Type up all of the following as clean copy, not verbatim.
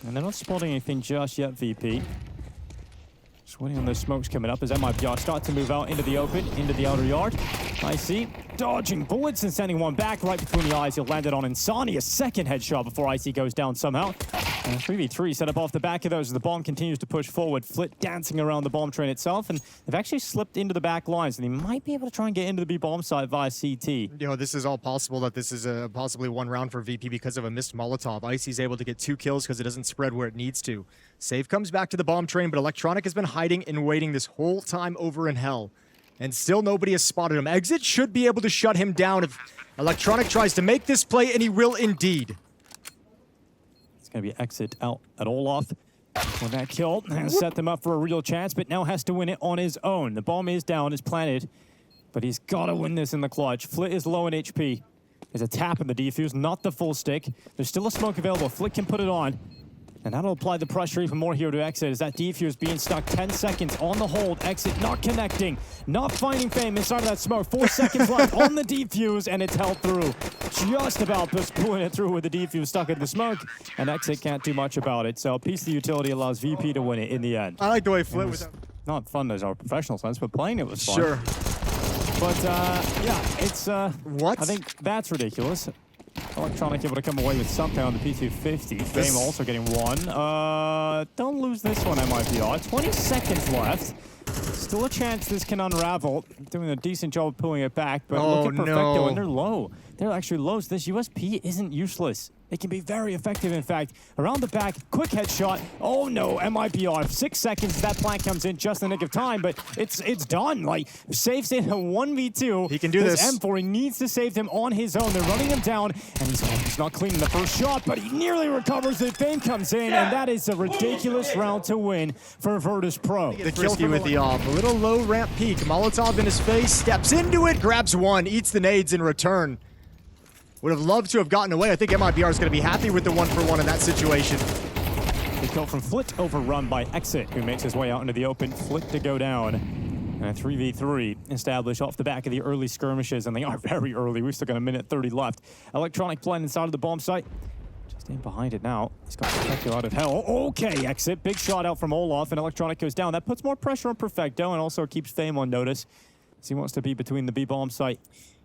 And they're not spotting anything just yet, VP. Just waiting on those smokes coming up as MIBR start to move out into the open, into the outer yard. I see. Dodging bullets and sending one back right between the eyes. He'll land it on Insani. A second headshot before IC goes down somehow. And 3v3 set up off the back of those as the bomb continues to push forward. Flit dancing around the bomb train itself. And they've actually slipped into the back lines. And they might be able to try and get into the B bomb site via CT. You know, this is all possible that this is possibly one round for VP because of a missed Molotov. Icy's able to get 2 kills because it doesn't spread where it needs to. Save comes back to the bomb train, but Electronic has been hiding and waiting this whole time over in hell. And still nobody has spotted him. Exit should be able to shut him down if Electronic tries to make this play, and he will indeed. It's going to be Exit out at Olaf with that kill and set them up for a real chance, but now has to win it on his own. The bomb is down, is planted, but he's got to win this in the clutch. Flit is low in HP. There's a tap in the defuse, not the full stick. There's still a smoke available. Flit can put it on. And that'll apply the pressure even more here to Exit as that defuse being stuck 10 seconds on the hold. Exit not connecting, not finding Fame inside of that smoke. 4 seconds left on the defuse, and it's held through. Just about just pulling it through with the defuse stuck in the smoke, and Exit can't do much about it. So a piece of the utility allows VP to win it in the end. I like the way Flit was not fun as our professional sense, but playing it was fun. Sure. But yeah, it's what? I think that's ridiculous. Electronic able to come away with something on the P250. Fame also getting one. Don't lose this one, MIBR. 20 seconds left. Still a chance this can unravel. Doing a decent job of pulling it back, but look at Perfecto, no. And they're low. They're actually low, so this USP isn't useless. It can be very effective, in fact. Around the back, quick headshot. Oh no, MIBR. 6 seconds, that plant comes in just in the nick of time, but it's done. Like, saves in a 1v2. He can do this. M4, he needs to save them on his own. They're running him down, and he's not cleaning the first shot, but he nearly recovers it. Fame comes in, and that is a ridiculous round to win for Virtus.pro. The kill with the off. A little low ramp peek. Molotov in his face, steps into it, grabs one, eats the nades in return. Would have loved to have gotten away. I think MIBR is going to be happy with the 1-for-1 in that situation. The kill from Flit overrun by Exit, who makes his way out into the open. Flit to go down. And a 3v3 established off the back of the early skirmishes, and they are very early. We've still got a minute 30 left. Electronic playing inside of the bomb site. Just in behind it now. He's got Perfecto out of hell. Okay, Exit. Big shot out from Olaf, and Electronic goes down. That puts more pressure on Perfecto and also keeps Fame on notice, as he wants to be between the B bomb site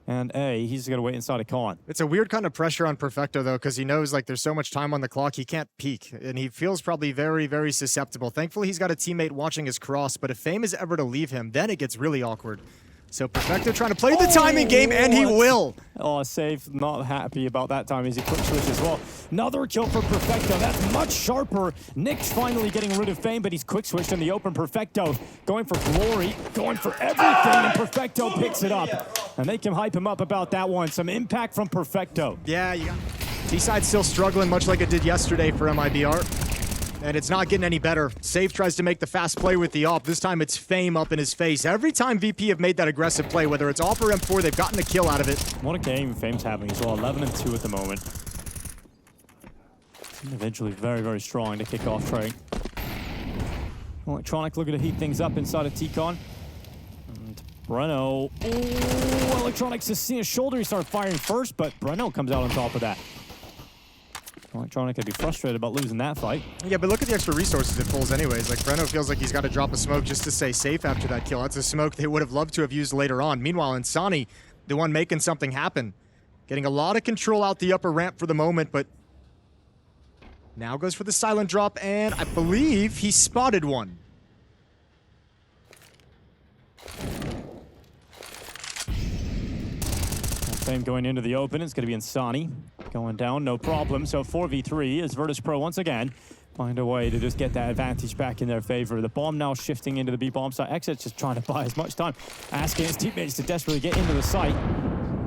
and A. He's going to wait inside a con. It's a weird kind of pressure on Perfecto, though, because he knows like there's so much time on the clock, he can't peek. And he feels probably very, very susceptible. Thankfully, he's got a teammate watching his cross, but if Fame is ever to leave him, then it gets really awkward. So Perfecto trying to play the timing game, and he will. Oh, Save not happy about that time as he quick switch as well. Another kill for Perfecto. That's much sharper. Nick's finally getting rid of Fame, but he's quick switched in the open. Perfecto going for glory, going for everything, and Perfecto picks it up. And they can hype him up about that one. Some impact from Perfecto. Yeah, you got T-side's still struggling, much like it did yesterday for MIBR. And it's not getting any better. Save tries to make the fast play with the AWP. This time it's Fame up in his face. Every time VP have made that aggressive play, whether it's AWP or M4, they've gotten a kill out of it. What a game Fame's having as well. 11-2 at the moment. Individually very, very strong to kick off Trey. Electronic looking to heat things up inside of T-Con. And Breno. Oh, Electronic's just seen his shoulder. He started firing first, but Breno comes out on top of that. Electronic could be frustrated about losing that fight. Yeah, but look at the extra resources it pulls anyways. Like, Breno feels like he's got to drop a smoke just to stay safe after that kill. That's a smoke they would have loved to have used later on. Meanwhile, Insani, the one making something happen. Getting a lot of control out the upper ramp for the moment, but now goes for the silent drop, and I believe he spotted one. Fame going into the open. It's going to be Insani. Going down, no problem. So 4v3 as Virtus.pro once again find a way to just get that advantage back in their favor. The bomb now shifting into the B bomb site. Exit's just trying to buy as much time, asking his teammates to desperately get into the site.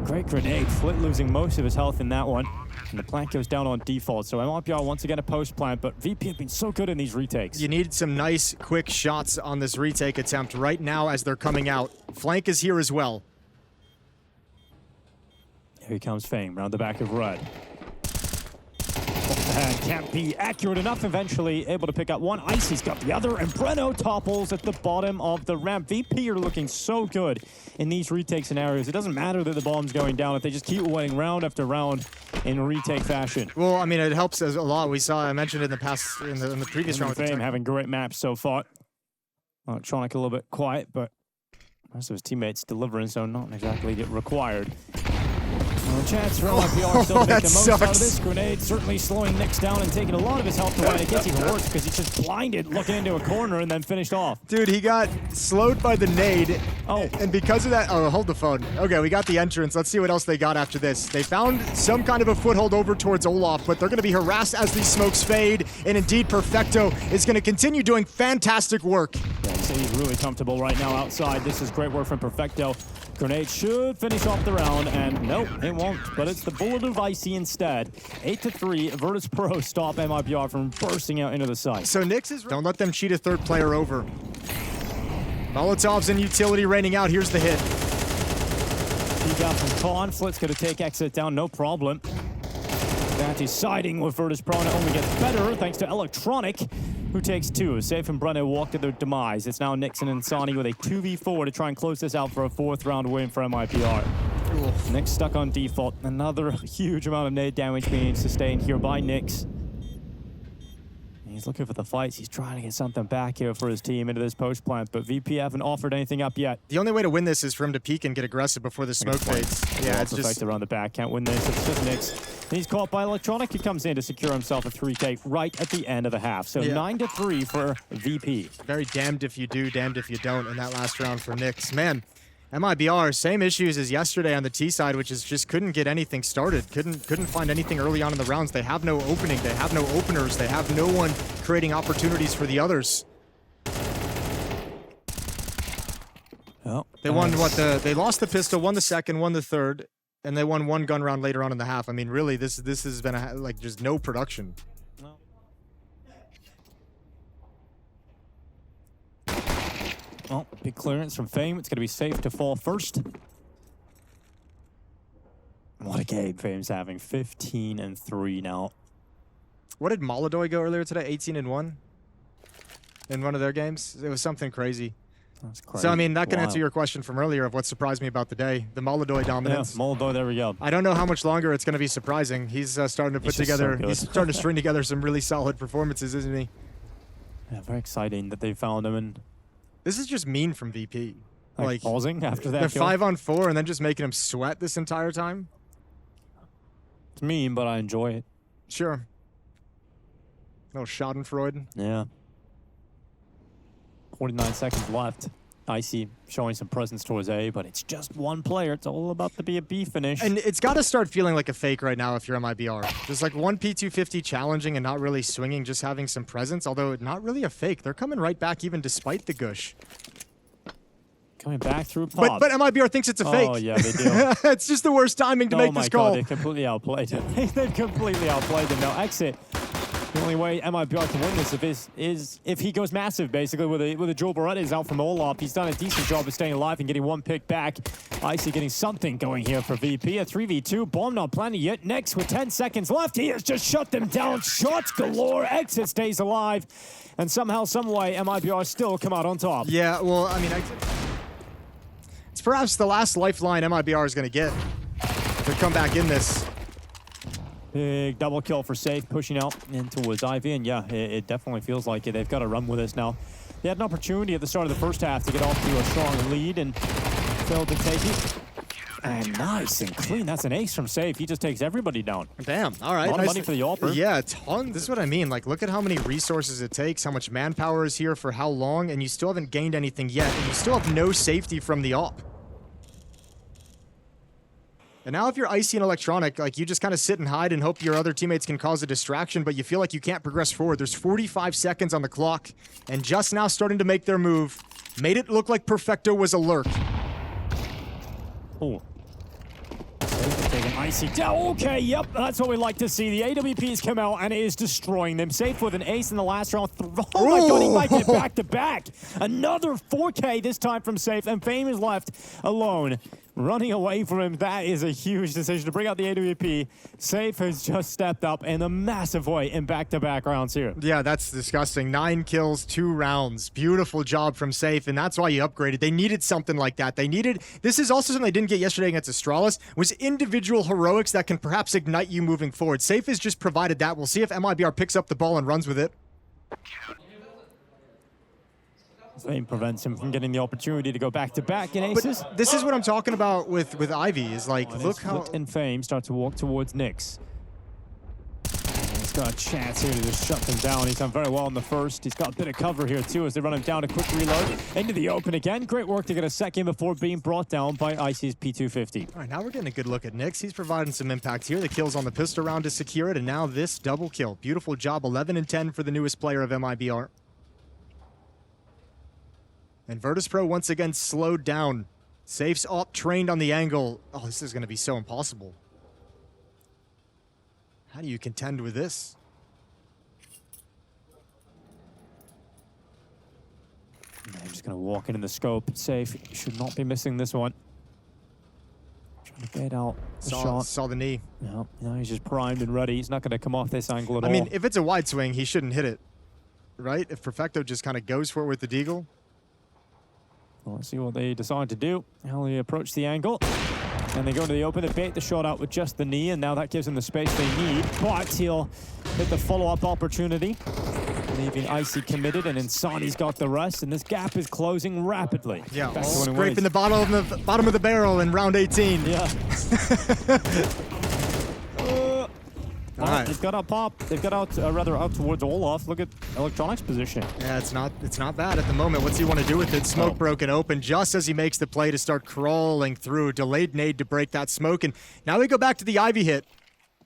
Great grenade. Flit losing most of his health in that one. And the plant goes down on default. So MIBR once again a post plant, but VP have been so good in these retakes. You need some nice, quick shots on this retake attempt right now as they're coming out. Flank is here as well. Here comes Fame, round the back of Red. And can't be accurate enough. Eventually able to pick up one. Icy's got the other, and Breno topples at the bottom of the ramp. VP are looking so good in these retake scenarios. It doesn't matter that the bomb's going down if they just keep winning round after round in retake fashion. Well, I mean, it helps us a lot. We saw, I mentioned in the past, in the previous round. Fame having great maps so far. Electronic a little bit quiet, but most of his teammates delivering, so not exactly get required. No chance for MIBR still to make the most out of this. Grenade certainly slowing Nyx down and taking a lot of his health away. It gets even worse because he's just blinded, looking into a corner and then finished off. Dude, he got slowed by the nade. Oh. And because of that, oh, hold the phone. Okay, we got the entrance. Let's see what else they got after this. They found some kind of a foothold over towards Olaf, but they're going to be harassed as these smokes fade. And indeed, Perfecto is going to continue doing fantastic work. Yeah, so he's really comfortable right now outside. This is great work from Perfecto. Grenade should finish off the round, and nope, it won't. But it's the bullet of Icy instead. 8-3, Virtus.pro stop MIBR from bursting out into the site. So Nyx is... Don't let them cheat a third player over. Molotovs and utility raining out. Here's the hit. He got from Conflict's going to take exit down, no problem. That is siding with Virtus.pro, and it only gets better thanks to Electronic, who takes two. Safe and Breno walk to their demise. It's now Nyx and Insani with a 2v4 to try and close this out for a 4th round win for MIBR. Nyx stuck on default. Another huge amount of nade damage being sustained here by Nyx. He's looking for the fights. He's trying to get something back here for his team into this post plant, but VP haven't offered anything up yet. The only way to win this is for him to peek and get aggressive before the smoke fades. Yeah, it's just around the back. Can't win this. It's just Nyx. And he's caught by Electronic. He comes in to secure himself a 3K right at the end of the half. So 9-3 for VP. Very damned if you do, damned if you don't in that last round for Nyx. Man, MIBR, same issues as yesterday on the T side, which is just couldn't get anything started. Couldn't find anything early on in the rounds. They have no opening. They have no openers. They have no one creating opportunities for the others. Oh, they won what they lost the pistol, won the second, won the third, and they won one gun round later on in the half. I mean, really, this has been like just no production. Well, big clearance from Fame. It's going to be safe to fall first. What a game Fame's having. 15-3 now. What did Molodoy go earlier today? 18-1 in one of their games? It was something crazy. That's crazy. So, I mean, that can answer your question from earlier of what surprised me about the day. The Molodoy dominance. Yeah, Molodoy, there we go. I don't know how much longer it's going to be surprising. He's starting to put together, he's starting to string together some really solid performances, isn't he? Yeah, very exciting that they found him. And this is just mean from VP. Like pausing after that. They're 5-on-4 and then just making him sweat this entire time. It's mean, but I enjoy it. Sure. No Schadenfreude. Yeah. 49 seconds left. Icy showing some presence towards A, but it's just one player. It's all about to be a B finish. And it's got to start feeling like a fake right now if you're MIBR. Just like one P250 challenging and not really swinging, just having some presence, although not really a fake. They're coming right back even despite the gush. Coming back through pop. But MIBR thinks it's a fake. Oh, yeah, they do. It's just the worst timing to make this call. Oh, my God, they completely outplayed him. They've completely outplayed him. Now, exit. The only way MIBR can win this is if he goes massive, basically, with a Joel Beretta out from Olaf. He's done a decent job of staying alive and getting one pick back. Icy getting something going here for VP. A 3v2. Bomb not planted yet. Next, with 10 seconds left, he has just shut them down. Shots galore. Exit stays alive. And somehow, some way, MIBR still come out on top. Yeah, well, I mean, it's perhaps the last lifeline MIBR is going to get to come back in this. Big double kill for Safe, pushing out into towards Ivy, and yeah, it definitely feels like it. They've got to run with this now. They had an opportunity at the start of the first half to get off to a strong lead and failed to take it. And nice and clean. That's an ace from Safe. He just takes everybody down. Damn. All right. A lot of money for the AWPer. Yeah, a ton. This is what I mean. Like, look at how many resources it takes, how much manpower is here for how long, and you still haven't gained anything yet, and you still have no safety from the AWP. And now if you're Icy and Electronic, like, you just kind of sit and hide and hope your other teammates can cause a distraction, but you feel like you can't progress forward. There's 45 seconds on the clock, and just now starting to make their move. Made it look like Perfecto was alert. Oh. Taking Icy down. Okay, yep, that's what we like to see. The AWPs come out, and it is destroying them. Safe with an ace in the last round. Oh my God, he might get back-to-back. Another 4K this time from Safe, and Fame is left alone. running away from him. That is a huge decision to bring out the AWP. Safe has just stepped up in a massive way in back-to-back rounds here. Yeah, that's disgusting. 9 kills, 2 rounds. Beautiful job from Safe, and that's why you upgraded. They needed something like that. This is also something they didn't get yesterday against Astralis, was individual heroics that can perhaps ignite you moving forward. Safe has just provided that. We'll see if MIBR picks up the ball and runs with it. Fame prevents him from getting the opportunity to go back-to-back in aces. But this is what I'm talking about with Ivy, is like, look how... And Fame start to walk towards Nyx. He's got a chance here to just shut them down. He's done very well in the first. He's got a bit of cover here, too, as they run him down. A quick reload into the open again. Great work to get a second before being brought down by Icy's P250. All right, now we're getting a good look at Nyx. He's providing some impact here. The kills on the pistol round to secure it, and now this double kill. Beautiful job, 11 and 10 for the newest player of MIBR. And Virtus.pro once again slowed down. Safe's up, trained on the angle. Oh, this is going to be so impossible. How do you contend with this? I'm just going to walk into the scope. Safe should not be missing this one. Trying to get out the shot. Saw the knee. No, he's just primed and ready. He's not going to come off this angle at all. I mean, if it's a wide swing, he shouldn't hit it, right? If Perfecto just kind of goes for it with the deagle. Well, let's see what they decide to do. How they approach the angle. And they go to the open. They bait the shot out with just the knee, and now that gives them the space they need. But he'll hit the follow-up opportunity, leaving Icy committed, and Insani's got the rest, and this gap is closing rapidly. Yeah, scraping the bottom of the barrel in round 18. Yeah. All right. They've got out pop. They've got out, out towards Olaf. Look at Electronic's position. Yeah, it's not bad at the moment. What's he want to do with it? Smoke broken open just as he makes the play to start crawling through. Delayed nade to break that smoke, and now we go back to the Ivy hit.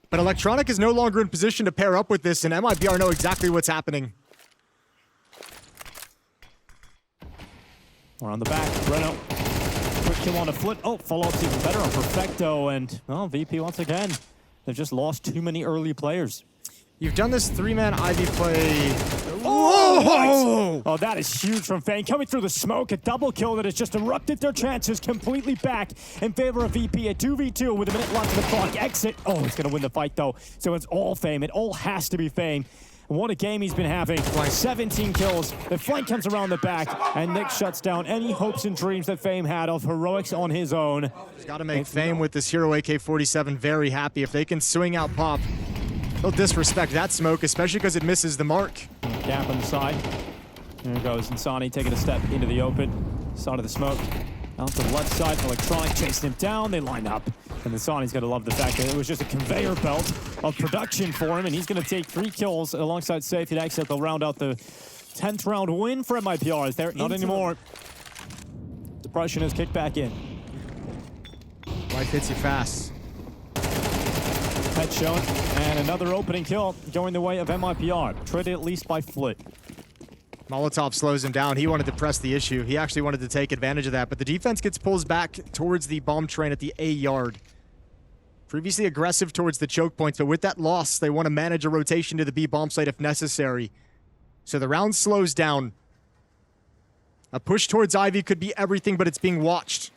But Electronic is no longer in position to pair up with this, and MIBR know exactly what's happening. We're on the back. Breno. Quick kill on a foot. Oh, follow-up's even better on Perfecto, and VP once again. They've just lost too many early players. You've done this 3-man Ivy play. Oh, oh, that is huge from Fang. Coming through the smoke, a double kill that has just erupted their chances completely back in favor of VP. A 2v2 with a minute left in the clock. Exit. Oh, he's going to win the fight, though. So it's all Fame. It all has to be Fame. And what a game he's been having. 17 kills. The flank comes around the back, and Nick shuts down any hopes and dreams that Fame had of heroics on his own. He's got to make Fame with this Hero AK-47 very happy. If they can swing out pop, they'll disrespect that smoke, especially because it misses the mark. Gap on the side. There goes Insani taking a step into the open. Side of the smoke. Out to the left side, Electronic chasing him down. They line up. And Insani's got to love the fact that it was just a conveyor belt of production for him, and he's going to take 3 kills alongside Safe. He'd actually they'll round out the 10th round win for MIBR. Is there? Not anymore. Depression has kicked back in. Life hits you fast. Head shown, and another opening kill going the way of MIBR. Traded at least by Flit. Molotov slows him down. He wanted to press the issue. He actually wanted to take advantage of that, but the defense gets pulled back towards the bomb train at the A yard. Previously aggressive towards the choke points, but with that loss, they want to manage a rotation to the B bomb site if necessary. So the round slows down. A push towards Ivy could be everything, but it's being watched.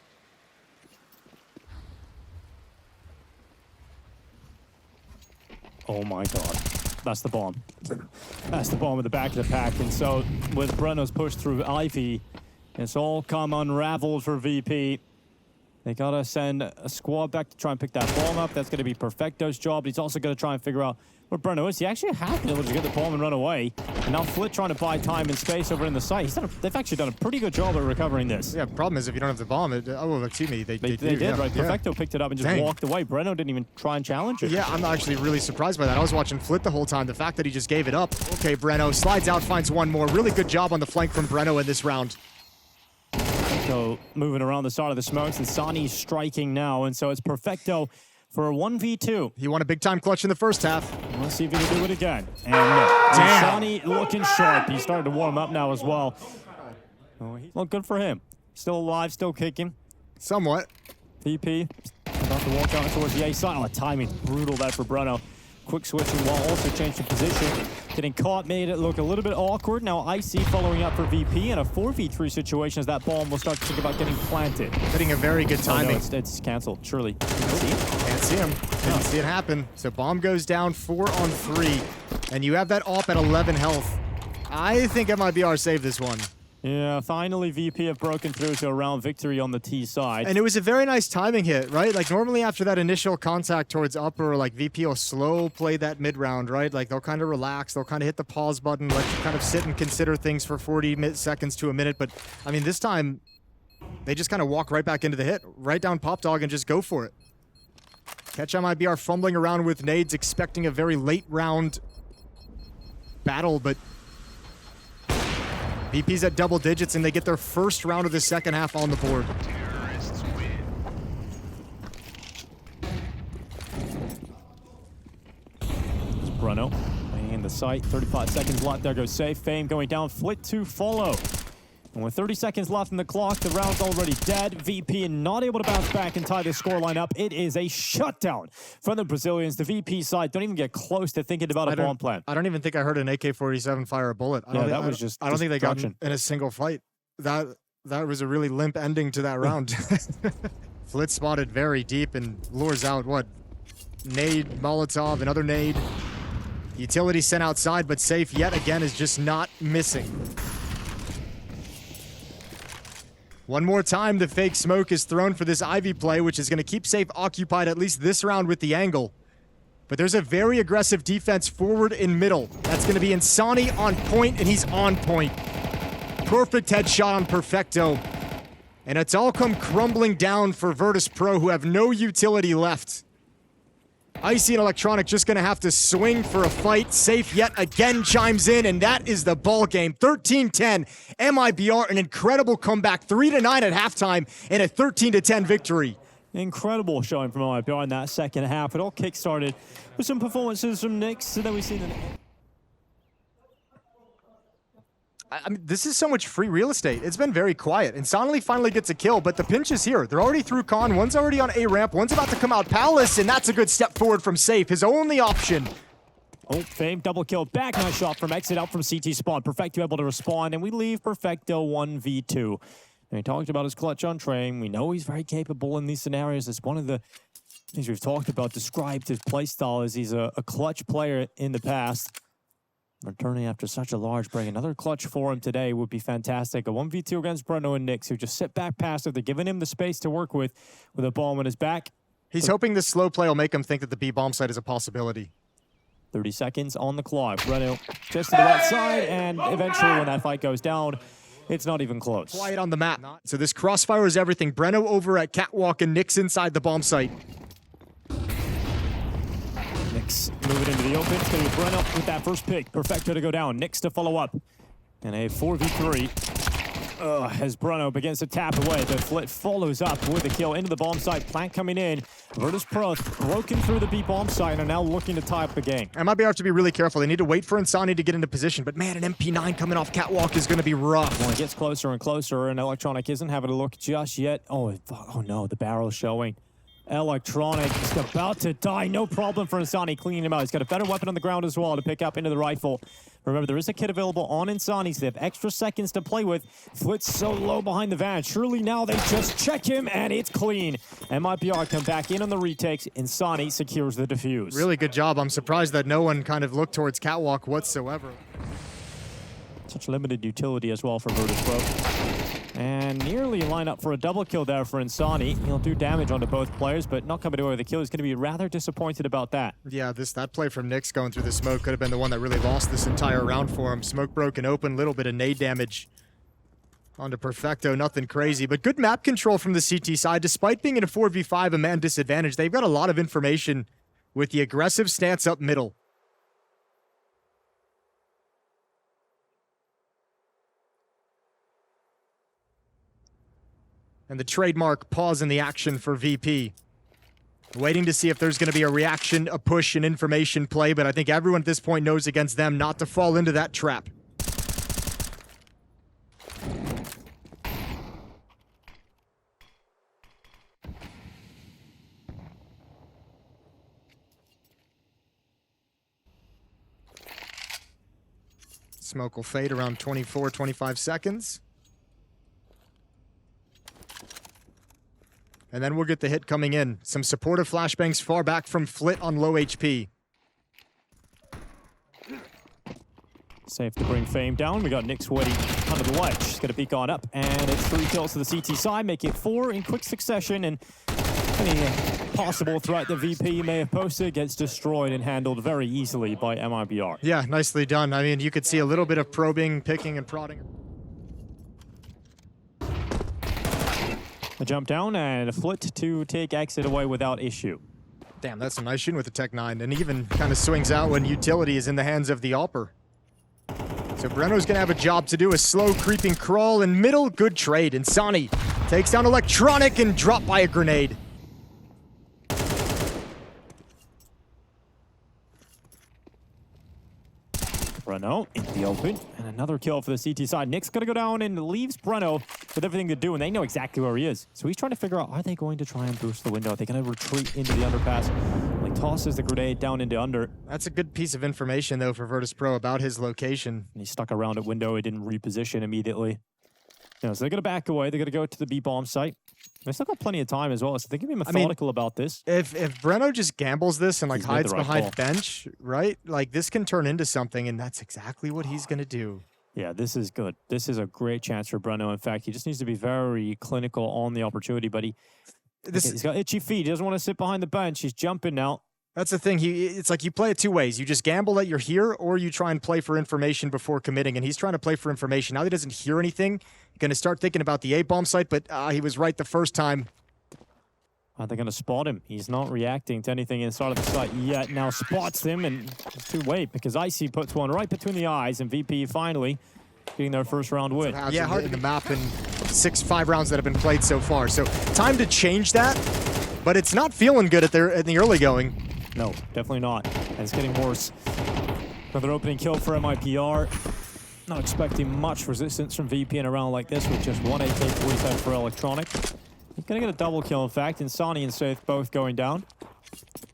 Oh my god. That's the bomb. That's the bomb at the back of the pack. And so with Breno's push through Ivy, it's all come unraveled for VP. They gotta send a squad back to try and pick that bomb up. That's gonna be Perfecto's job. But he's also gonna try and figure out where Breno is. He actually has been able to get the bomb and run away. And now Flit trying to buy time and space over in the site. They've actually done a pretty good job at recovering this. Yeah, problem is if you don't have the bomb, excuse me, they did, yeah, right? Yeah. Perfecto picked it up and just walked away. Breno didn't even try and challenge it. Yeah, I'm actually really surprised by that. I was watching Flit the whole time. The fact that he just gave it up. Okay, Breno slides out, finds one more. Really good job on the flank from Breno in this round. So moving around the side of the smokes, and Sani's striking now, and so it's Perfecto for a 1v2. He won a big-time clutch in the first half. Let's see if he can do it again. And Sani looking sharp. He's starting to warm up now as well. Well, good for him. Still alive, still kicking. Somewhat. VP about to walk out towards the A side. Oh, timing brutal that for Breno. quick switching while also changing position. Getting caught made it look a little bit awkward. Now Icy following up for VP in a 4v3 situation as that bomb will start to think about getting planted. Getting a very good timing. Oh, no, it's canceled, surely. See it? Can't see him. Didn't see it happen. So bomb goes down 4 on 3. And you have that AWP at 11 health. I think MIBR saved this one. Yeah, finally VP have broken through to a round victory on the T side. And it was a very nice timing hit, right? Like normally after that initial contact towards upper, like VP will slow play that mid round, right? Like they'll kind of relax, they'll kind of hit the pause button, let you kind of sit and consider things for 40 seconds to a minute. But I mean, this time they just kind of walk right back into the hit, right down Pop Dog and just go for it. Catch MIBR fumbling around with nades, expecting a very late round battle, but VP's at double digits, and they get their first round of the second half on the board. It's Bruno in the sight. 35 seconds left. There goes Safe. Fame going down. Flit to follow. And with 30 seconds left in the clock, the round's already dead. VP not able to bounce back and tie the scoreline up. It is a shutdown from the Brazilians. The VP side don't even get close to thinking about a bomb plan. I don't even think I heard an AK-47 fire a bullet. I don't think they got in a single fight. That was a really limp ending to that round. Flit spotted very deep and lures out what? Nade, Molotov, another nade. Utility sent outside, but Safe yet again is just not missing. One more time, the fake smoke is thrown for this Ivy play, which is going to keep Safe occupied at least this round with the angle. But there's a very aggressive defense forward and middle. That's going to be Insani on point, and he's on point. Perfect headshot on Perfecto. And it's all come crumbling down for Virtus.pro, who have no utility left. Icy and Electronic just going to have to swing for a fight. Safe yet again chimes in, and that is the ball game. 13-10. MIBR, an incredible comeback. 3-9 at halftime, and a 13-10 victory. Incredible showing from MIBR in that second half. It all kick-started with some performances from Nyx, and then we've seen the... I mean, this is so much free real estate. It's been very quiet. And Sonley finally gets a kill, but the pinch is here. They're already through Con. One's already on A ramp. One's about to come out Palace, and that's a good step forward from Safe. His only option. Oh, Fame double kill. Back nice shot from exit out from CT spawn. Perfecto able to respond, and we leave Perfecto 1v2. And he talked about his clutch on train. We know he's very capable in these scenarios. It's one of the things we've talked about, described his playstyle as he's a clutch player in the past. Returning after such a large break. Another clutch for him today would be fantastic. A 1v2 against Bruno and Nyx, who just sit back passive. They're giving him the space to work with a bomb on his back. He's hoping this slow play will make him think that the B bomb site is a possibility. 30 seconds on the clock. Bruno just to the right side, and eventually when that fight goes down, it's not even close. Quiet on the map. So this crossfire is everything. Breno over at Catwalk and Nyx inside the bomb site. Nyx moving into the open. It's going to be Breno with that first pick. Perfecto to go down. Nyx to follow up. And a 4v3 as Breno begins to tap away. The Flit follows up with a kill into the bomb site. Plant coming in. Virtus.pro broken through the B bomb site and are now looking to tie up the game. MIBR have to be really careful. They need to wait for Insani to get into position. But man, an MP9 coming off Catwalk is going to be rough. Well, it gets closer and closer, and Electronic isn't having a look just yet. Oh no, the barrel showing. Electronic is about to die. No problem for Insani cleaning him out. He's got a better weapon on the ground as well to pick up into the rifle. Remember, there is a kit available on Insani, so they have extra seconds to play with. Flit's so low behind the van. Surely now they just check him, and it's clean. MIBR come back in on the retakes. Insani secures the defuse. Really good job. I'm surprised that no one kind of looked towards Catwalk whatsoever. Such limited utility as well for Virtus.pro. And nearly line up for a double kill there for Insani. He'll do damage onto both players, but not coming away with a kill. He's going to be rather disappointed about that. Yeah, that play from Nyx going through the smoke could have been the one that really lost this entire round for him. Smoke broken open, little bit of nade damage onto Perfecto. Nothing crazy, but good map control from the CT side. Despite being in a 4v5, a man disadvantage, they've got a lot of information with the aggressive stance up middle. And the trademark pause in the action for VP. Waiting to see if there's going to be a reaction, a push, an information play, but I think everyone at this point knows against them not to fall into that trap. Smoke will fade around 24, 25 seconds. And then we'll get the hit coming in. Some supportive flashbangs far back from Flit on low HP. Safe to bring Fame down. We got Nick Sweaty under the ledge. He's going to peek on up, and it's 3 kills to the CT side, making it 4 in quick succession. And any possible threat that VP may have posted gets destroyed and handled very easily by MIBR. Yeah, nicely done. I mean, you could see a little bit of probing, picking, and prodding. A jump down and a Flit to take exit away without issue. Damn, that's a nice shooting with the Tech 9, and even kind of swings out when utility is in the hands of the Alper. So Breno's gonna have a job to do, a slow creeping crawl in middle, good trade. And Sani takes down Electronic and dropped by a grenade. Breno in the open, and another kill for the CT side. Nick's gonna go down and leaves Breno with everything to do, and they know exactly where he is. So he's trying to figure out, are they going to try and boost the window? Are they gonna retreat into the underpass? He tosses the grenade down into under. That's a good piece of information, though, for Virtus.pro about his location. And he stuck around at window. He didn't reposition immediately. So they're going to back away. They're going to go to the B bomb site. They still got plenty of time as well, so they can be methodical about this. If Breno just gambles this and like hides behind call. bench, right? Like this can turn into something, and that's exactly what he's going to do. Yeah, this is good. This is a great chance for Breno. In fact, he just needs to be very clinical on the opportunity, but he's got itchy feet. He doesn't want to sit behind the bench. He's jumping now. That's the thing. It's like you play it 2 ways. You just gamble that you're here, or you try and play for information before committing. And he's trying to play for information. Now that he doesn't hear anything, he's going to start thinking about the A-bomb site, but he was right the first time. Are they going to spot him? He's not reacting to anything inside of the site yet. Now spots him, and it's too late because Icy puts one right between the eyes, and VP finally getting their first round win. Yeah, hard in the map in 5 rounds that have been played so far. So time to change that, but it's not feeling good at the early going. No, definitely not. And it's getting worse. Another opening kill for MIBR. Not expecting much resistance from VP in a round like this with just 1 AK-47 for Electronic. He's going to get a double kill, in fact, and Sani and Safe both going down.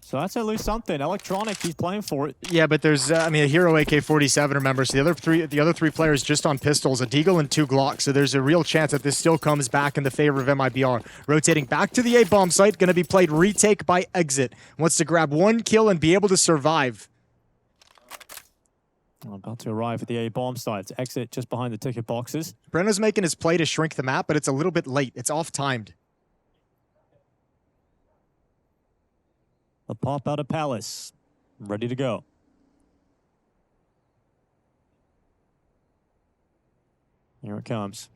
So that's at least something. Electronic, he's playing for it. Yeah, but there's, I mean, a hero AK-47, remember, so the other three players just on pistols, a Deagle and 2 Glocks, so there's a real chance that this still comes back in the favor of MIBR. Rotating back to the A-bomb site, going to be played retake by Exit. Wants to grab 1 kill and be able to survive. About to arrive at the A-bomb site. It's Exit just behind the ticket boxes. Breno's making his play to shrink the map, but it's a little bit late. It's off-timed. The pop out of Palace. Ready to go. Here it comes.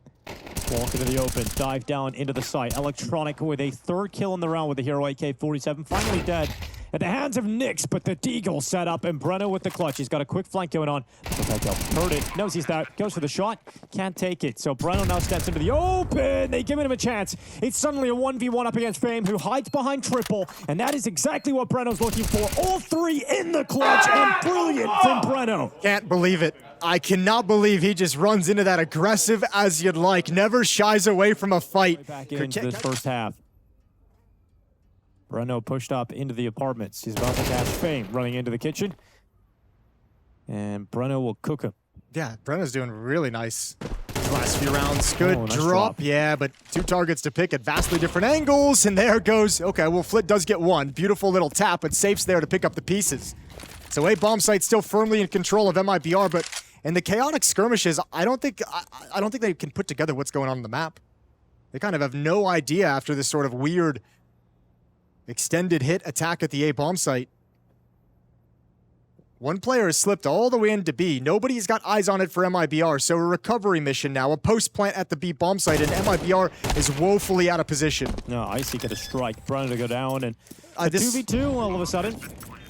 Walk into the open. Dive down into the site. Electronic with a 3rd kill in the round with the hero AK-47. Finally dead at the hands of Nyx, but the Deagle set up, and Breno with the clutch. He's got a quick flank going on. Heard it. Knows he's there. Goes for the shot. Can't take it. So Breno now steps into the open. They give him a chance. It's suddenly a 1v1 up against Fame, who hides behind triple, and that is exactly what Breno's looking for. All 3 in the clutch, and brilliant from Breno. Can't believe it. I cannot believe he just runs into that aggressive as you'd like. Never shies away from a fight. Right back into this first half. Breno pushed up into the apartments. He's about to catch Fame, running into the kitchen. And Breno will cook him. Yeah, Breno's doing really nice these last few rounds. Good nice drop. Yeah, but 2 targets to pick at vastly different angles. And there goes. Okay, well, Flit does get 1. Beautiful little tap, but Safe's there to pick up the pieces. So A-bomb site still firmly in control of MIBR, but in the chaotic skirmishes, I don't think they can put together what's going on the map. They kind of have no idea after this sort of weird extended hit attack at the A-bomb site. 1 player has slipped all the way into B. Nobody's got eyes on it for MIBR, so a recovery mission now, a post-plant at the B bomb site, and MIBR is woefully out of position. No, Icy got a strike. Breno to go down, and 2v2 all of a sudden.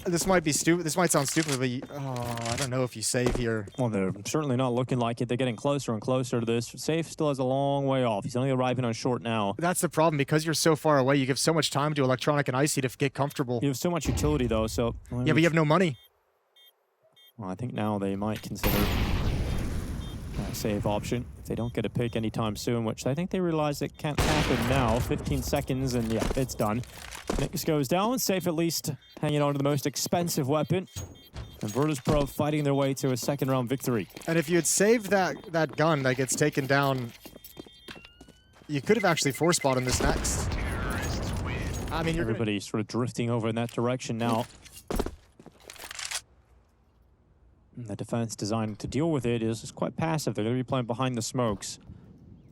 This might be stupid. This might sound stupid, but I don't know if you save here. Well, they're certainly not looking like it. They're getting closer and closer to this. Safe still has a long way off. He's only arriving on short now. That's the problem. Because you're so far away, you give so much time to Electronic and Icy to get comfortable. You have so much utility, though, so... Yeah, but you have no money. Well, I think now they might consider a save option if they don't get a pick anytime soon, which I think they realize it can't happen now. 15 seconds, and yeah, it's done. Nyx goes down. Safe at least hanging on to the most expensive weapon. And Virtus.pro fighting their way to a second round victory. And if you had saved that gun that gets taken down, you could have actually force-bought in this next. I mean, everybody's sort of drifting over in that direction now. And the defense designed to deal with it is quite passive. They're going to be playing behind the smokes.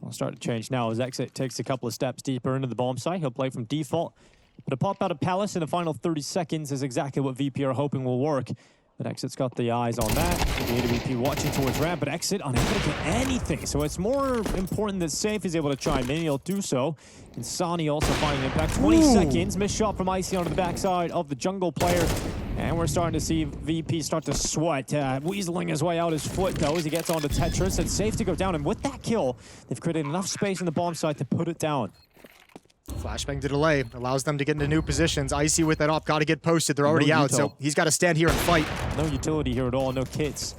I'll start to change now as Exit takes a couple of steps deeper into the bomb site. He'll play from default. But a pop out of Palace in the final 30 seconds is exactly what VP are hoping will work. But Exit's got the eyes on that. The AWP watching towards ramp, but Exit unable to get anything. So it's more important that Safe is able to chime in. He'll do so. And Sani also finding impact. 20 seconds. Missed shot from Icy onto the backside of the jungle player. And we're starting to see VP start to sweat. Weaseling his way out his foot, though, as he gets onto Tetris. It's safe to go down. And with that kill, they've created enough space in the bomb site to put it down. Flashbang to delay allows them to get into new positions. Icy with that op, got to get posted. They're already out, so he's got to stand here and fight. No utility here at all, no kits.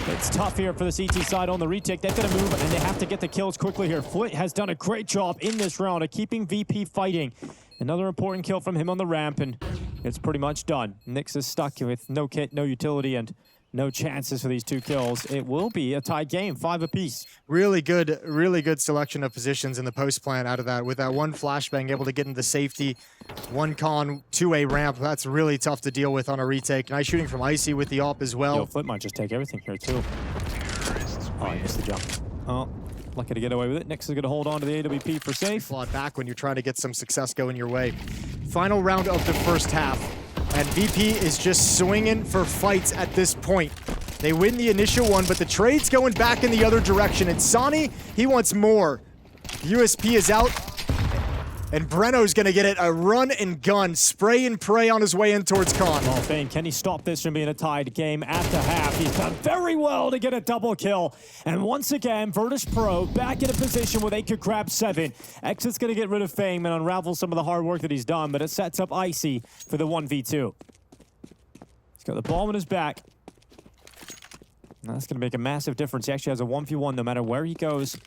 It's tough here for the CT side on the retake. They've got to move, and they have to get the kills quickly here. Flit has done a great job in this round of keeping VP fighting. Another important kill from him on the ramp, and it's pretty much done. Nyx is stuck with no kit, no utility, and no chances for these two kills. It will be a tied game, 5 apiece. Really good selection of positions in the post plan out of that. With that one flashbang able to get into safety, one con, 2A ramp. That's really tough to deal with on a retake. Nice shooting from Icy with the op as well. Yo, Flip might just take everything here too. Oh, he missed the jump. Oh, lucky to get away with it. Nyx is going to hold on to the AWP for Safe. Flawed back when you're trying to get some success going your way. Final round of the first half. And VP is just swinging for fights at this point. They win the initial one, but the trade's going back in the other direction. And Sani, he wants more. USP is out. And Breno's going to get it, a run and gun, spray and pray on his way in towards Con. Oh, Fane, can he stop this from being a tied game at the half? He's done very well to get a double kill. And once again, Virtus.pro back in a position where they could grab 7. Exit's going to get rid of Fame and unravel some of the hard work that he's done, but it sets up Icy for the 1v2. He's got the ball in his back. And that's going to make a massive difference. He actually has a 1v1 no matter where he goes.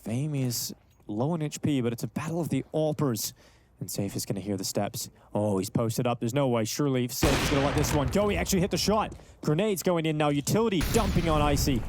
Fame is low on HP, but it's a battle of the AWPers. And Safe is going to hear the steps. Oh, he's posted up. There's no way. Surely Safe is going to let this one go. He actually hit the shot. Grenades going in now. Utility dumping on Icy.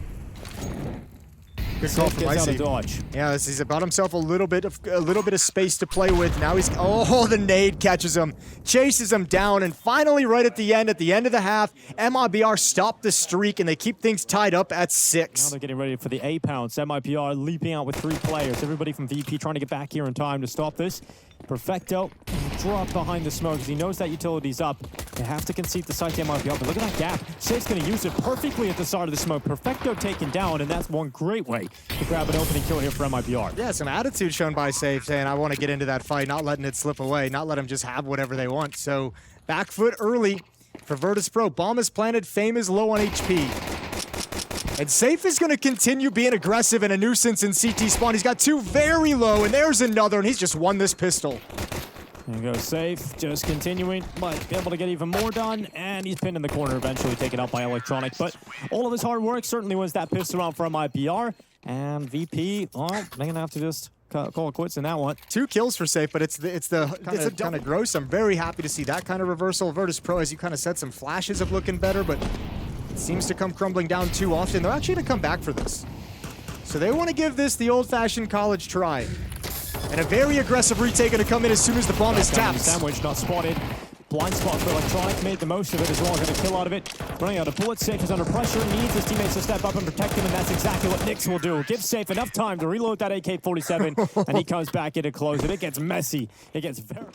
Good call from Icy. Out of Icy. dodge. Yeah, he's about himself a little bit of space to play with. Now he's the nade catches him, chases him down, and finally right at the end of the half, MIBR stopped the streak and they keep things tied up at 6. Now they're getting ready for the A pounce. MIBR leaping out with 3 players. Everybody from VP trying to get back here in time to stop this. Perfecto dropped behind the smoke because he knows that utility's up. They have to concede the site to MIBR, but look at that gap. Safe's going to use it perfectly at the start of the smoke. Perfecto taken down, and that's one great way to grab an opening kill here for MIBR. Yeah, some attitude shown by Safe, saying, I want to get into that fight, not letting it slip away, not let them just have whatever they want. So, back foot early for Virtus.pro. Bomb is planted, Fame is low on HP. And Safe is going to continue being aggressive and a nuisance in CT spawn. He's got 2 very low, and there's another, and he's just won this pistol. There you go, Safe, just continuing, but able to get even more done, and he's pinned in the corner, eventually taken out by Electronic. But all of his hard work certainly was that pistol round from MIBR, and VP, well, they're going to have to just call it quits in that one. 2 kills for Safe, but it's kind of gross. I'm very happy to see that kind of reversal. Virtus.pro, as you kind of said, some flashes of looking better, but it seems to come crumbling down too often. They're actually going to come back for this. So they want to give this the old-fashioned college try. And a very aggressive retake going to come in as soon as the bomb is tapped. Sandwich not spotted. Blind spot for Electronic, made the most of it as well, going to kill out of it. Running out of bullets, Safe is under pressure, needs his teammates to step up and protect him, and that's exactly what Nyx will do. Give Safe enough time to reload that AK-47, and he comes back in to close it. It gets messy. It gets very...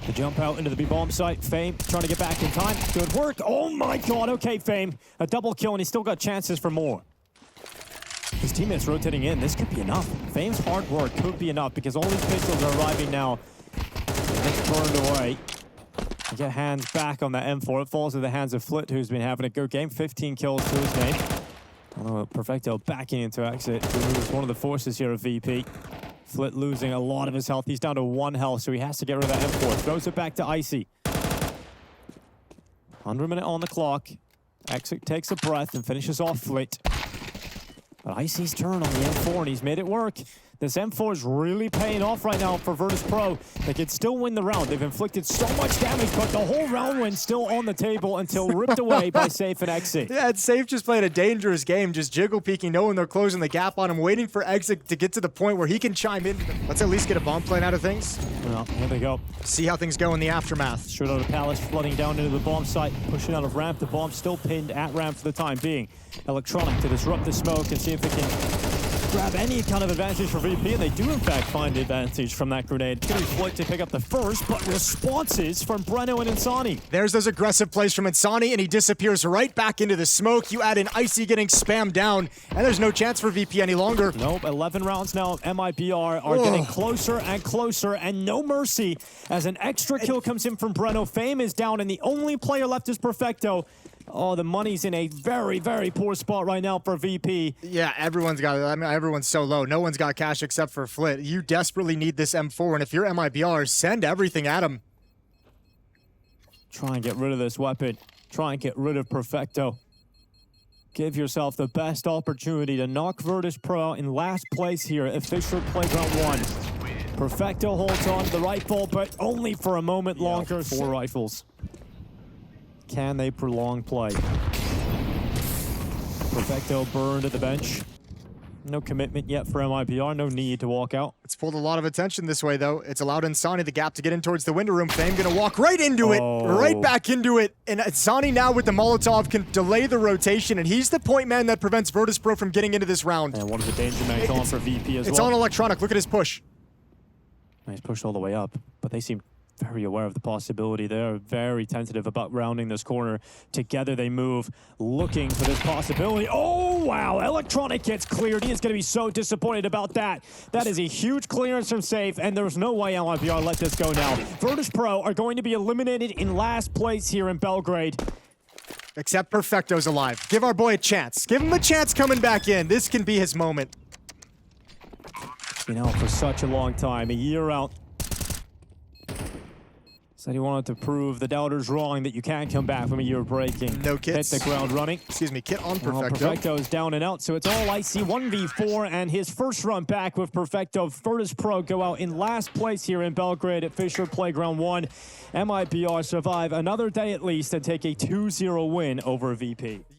The jump out into the B-bomb site. Fame trying to get back in time. Good work. Oh my god, okay, Fame. A double kill, and he's still got chances for more. His teammates rotating in. This could be enough. Fame's hard work could be enough because all these pistols are arriving now. They're turned away. They get hands back on that M4. It falls in the hands of Flit, who's been having a good game. 15 kills to his name. Oh, Perfecto backing into Exit. Removes one of the forces here of VP. Flit losing a lot of his health. He's down to 1 health, so he has to get rid of that M4. Throws it back to Icy. 100 minute on the clock. Exit takes a breath and finishes off Flit. But Icy's turn on the M4, and he's made it work. This M4 is really paying off right now for Virtus.pro. They can still win the round. They've inflicted so much damage, but the whole round win still on the table until ripped away by Safe and Exit. Yeah, it's Safe just playing a dangerous game, just jiggle peeking, knowing they're closing the gap on him, waiting for Exit to get to the point where he can chime in. Let's at least get a bomb plane out of things. Well, here they go. See how things go in the aftermath. Straight out of Palace, flooding down into the bomb site, pushing out of ramp. The bomb still pinned at ramp for the time being. Electronic to disrupt the smoke and see if it can grab any kind of advantage for VP, and they do in fact find the advantage from that grenade. It's going to be Flick to pick up the first, but responses from Breno and Insani. There's those aggressive plays from Insani, and he disappears right back into the smoke. You add in Icy getting spammed down, and there's no chance for VP any longer. Nope, 11 rounds now. MIBR are getting closer and closer, and no mercy as an extra kill comes in from Breno. Fame is down, and the only player left is Perfecto. Oh, the money's in a very, very poor spot right now for VP. Yeah, everyone's got it. I mean, everyone's so low. No one's got cash except for Flit. You desperately need this M4, and if you're MIBR, send everything at him. Try and get rid of this weapon. Try and get rid of Perfecto. Give yourself the best opportunity to knock Virtus.pro in last place here at FISSURE Playground 1. Perfecto holds on to the rifle, but only for a moment longer. 4 rifles. Can they prolong play? Perfecto burned at the bench. No commitment yet for MIBR. No need to walk out. It's pulled a lot of attention this way, though. It's allowed Insani the gap to get in towards the window room. Fame gonna walk right into it, right back into it. And Insani now with the Molotov can delay the rotation, and he's the point man that prevents Virtus.pro from getting into this round. And one of the danger mags on for VP as well. It's on Electronic. Look at his push. He's pushed all the way up, but they seem very aware of the possibility. They're very tentative about rounding this corner. Together they move, looking for this possibility. Oh, wow. Electronic gets cleared. He is going to be so disappointed about that. That is a huge clearance from Safe, and there's no way MIBR let this go now. Virtus.pro are going to be eliminated in last place here in Belgrade. Except Perfecto's alive. Give our boy a chance. Give him a chance coming back in. This can be his moment. You know, for such a long time, a year out. Said he wanted to prove the doubters wrong, that you can't come back from a year breaking. No kits. Hit the ground running. Excuse me, kit on Perfecto. Well, Perfecto is down and out, so it's all Icy 1v4, and his first run back with Perfecto. Virtus.pro go out in last place here in Belgrade at FISSURE Playground 1. MIBR survive another day at least and take a 2-0 win over VP.